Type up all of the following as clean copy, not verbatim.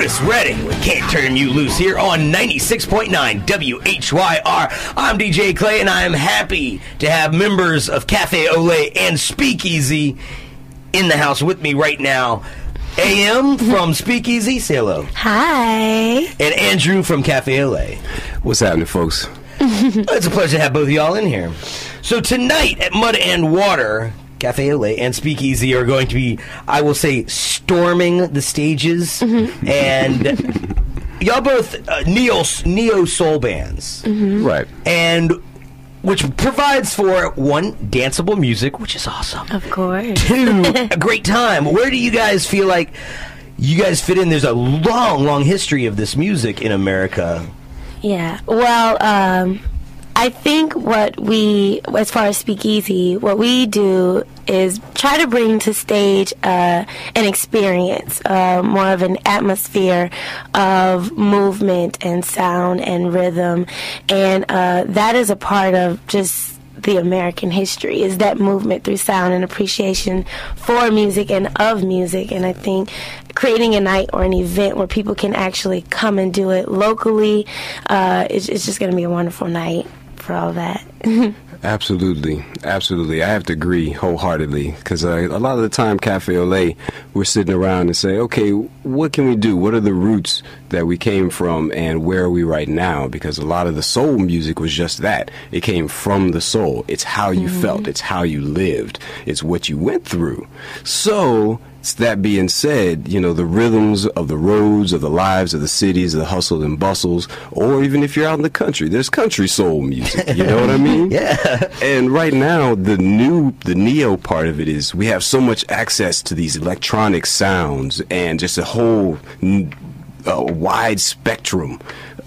Otis Redding with Can't Turn You Loose here on 96.9 WHYR. I'm DJ Clay, and I am happy to have members of Cafe Olé and Speakeasy in the house with me right now. AM from Speakeasy, say hello. Hi. And Andrew from Cafe Olé. What's happening, folks? It's a pleasure to have both of y'all in here. So tonight at Mud and Water, Cafe Olé and Speakeasy are going to be, I will say, storming the stages. And y'all both neo soul bands. Right. And which provides for, one, danceable music, which is awesome. Of course. Two, a great time. Where do you guys feel like you guys fit in? There's a long history of this music in America. Yeah. Well, I think as far as Speakeasy, what we do is try to bring to stage an experience, more of an atmosphere of movement and sound and rhythm. And that is a part of just the American history, is that movement through sound and appreciation for music and of music. And I think creating a night or an event where people can actually come and do it locally, it's just going to be a wonderful night for all that. Absolutely. I have to agree wholeheartedly, because a lot of the time, Cafe Olé, we're sitting around and say, okay, what can we do? What are the roots that we came from, and where are we right now? Because a lot of the soul music was just that. It came from the soul. It's how you felt. It's how you lived. It's what you went through. So, that being said, you know, the rhythms of the roads, of the lives of the cities, of the hustle and bustles, or even if you're out in the country, there's country soul music. You know what I mean? Yeah. And right now, the neo part of it is we have so much access to these electronic sounds and just a whole wide spectrum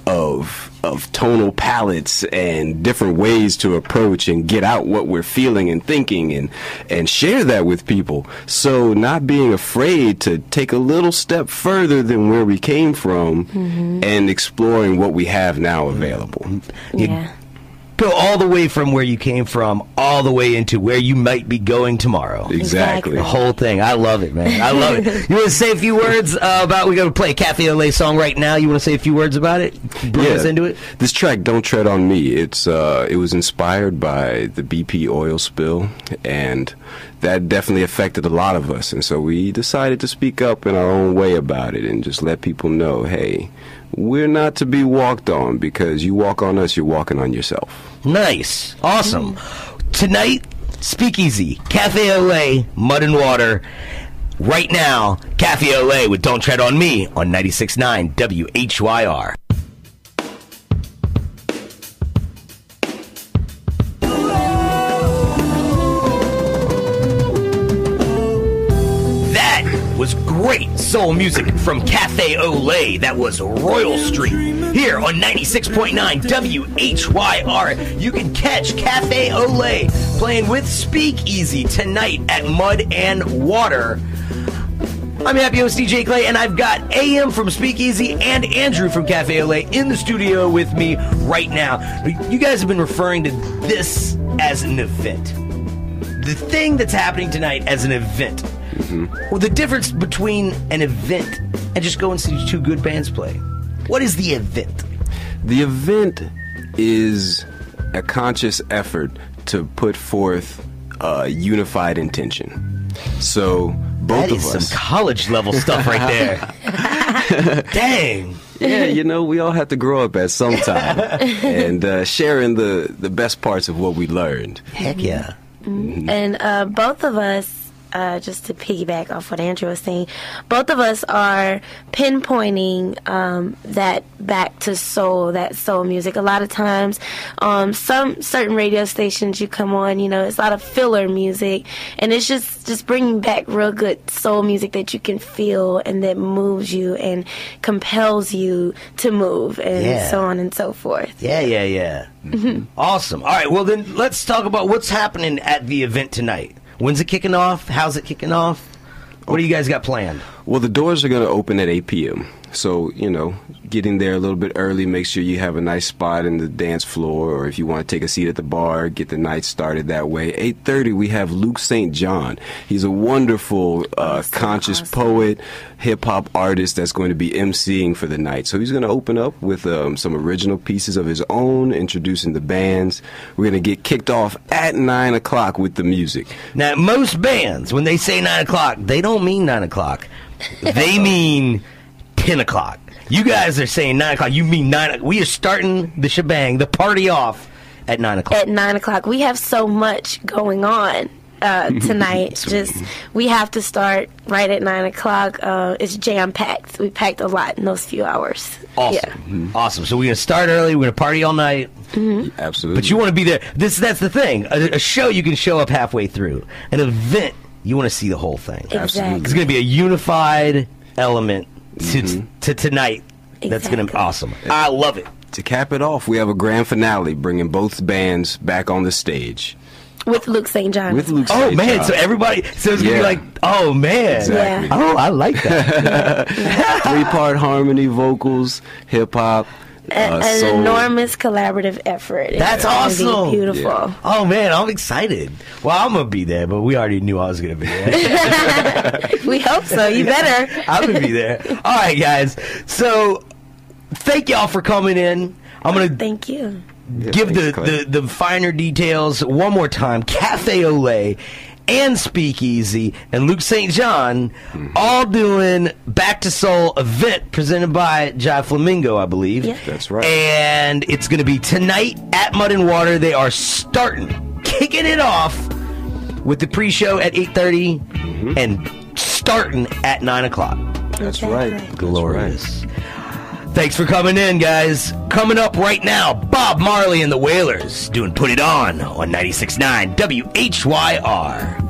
of tonal palettes and different ways to approach and get out what we're feeling and thinking and share that with people. So not being afraid to take a little step further than where we came from and exploring what we have now available. Yeah. Go all the way from where you came from, all the way into where you might be going tomorrow. Exactly. The whole thing. I love it, man. I love it. You want to say a few words about, we're going to play a Cafe Olé song right now. You want to say a few words about it? Bring us into it? This track, Don't Tread on Me, it was inspired by the BP oil spill, and that definitely affected a lot of us. And so we decided to speak up in our own way about it and just let people know, hey, we're not to be walked on, because you walk on us, you're walking on yourself. Nice. Awesome. Tonight, Speakeasy, Cafe Olé, Mud and Water. Right now, Cafe Olé with Don't Tread on Me on 96.9 WHYR. Was great soul music from Cafe Olé. That was Royal Street here on 96.9 WHYR. You can catch Cafe Olé playing with Speakeasy tonight at Mud and Water. I'm happy host DJ Clay, and I've got AM from Speakeasy and Andrew from Cafe Olé in the studio with me right now. You guys have been referring to this as an event. The thing that's happening tonight as an event. Well, the difference between an event and just going to see two good bands play. What is the event? The event is a conscious effort to put forth a unified intention. So both of us. That is some college level stuff right there. Dang. Yeah, you know, we all have to grow up at some time and sharing the best parts of what we learned. Heck yeah. And both of us, just to piggyback off what Andrew was saying, both of us are pinpointing that back to soul, that soul music. A lot of times, some certain radio stations you come on, you know, it's a lot of filler music, and it's just bringing back real good soul music that you can feel and that moves you and compels you to move, and so on and so forth. Yeah. Awesome. All right, well then let's talk about what's happening at the event tonight. When's it kicking off? How's it kicking off? What do you guys got planned? Well, the doors are going to open at 8 p.m. So, getting there a little bit early, make sure you have a nice spot in the dance floor, or if you want to take a seat at the bar, get the night started that way. 8:30, we have Luke St. John. He's a wonderful, conscious poet, hip-hop artist that's going to be emceeing for the night. So he's going to open up with some original pieces of his own, introducing the bands. We're going to get kicked off at 9 o'clock with the music. Now, most bands, when they say 9 o'clock, they don't mean 9 o'clock. They mean 10 o'clock. You guys are saying 9 o'clock. You mean 9. We are starting the shebang, the party off at 9 o'clock. At 9 o'clock. We have so much going on tonight. We have to start right at 9 o'clock. It's jam-packed. We packed a lot in those few hours. Awesome. Yeah. Awesome. So we're going to start early. We're going to party all night. Mm-hmm. Absolutely. But you want to be there. That's the thing. A show, you can show up halfway through. An event, you want to see the whole thing. Exactly. It's going to be a unified element to tonight. Exactly. That's going to be awesome. I love it. To cap it off, we have a grand finale, bringing both bands back on the stage. With Luke St. John. With Luke Oh, St. man. John. So everybody, it's going to be like, oh, man. Exactly. Yeah. Oh, I like that. 3-part harmony, vocals, hip-hop, An soul. enormous collaborative effort. That's It's gonna awesome. be beautiful. Yeah. Oh, man, I'm excited. Well, I'm going to be there, but we already knew I was going to be there. We hope so. You better. I'm going to be there. All right, guys. So, thank y'all for coming in. I'm going to Thank you. give thanks, Clay. the finer details one more time. Cafe Olay and Speakeasy and Luke St. John all doing Back to Soul event presented by Jive Flamingo, I believe. Yeah. That's right. And it's going to be tonight at Mud and Water. They are kicking it off with the pre-show at 8:30 and starting at 9 o'clock. That's Exactly. right. Glorious. Thanks for coming in, guys. Coming up right now, Bob Marley and the Wailers doing Put It On 96.9 WHYR.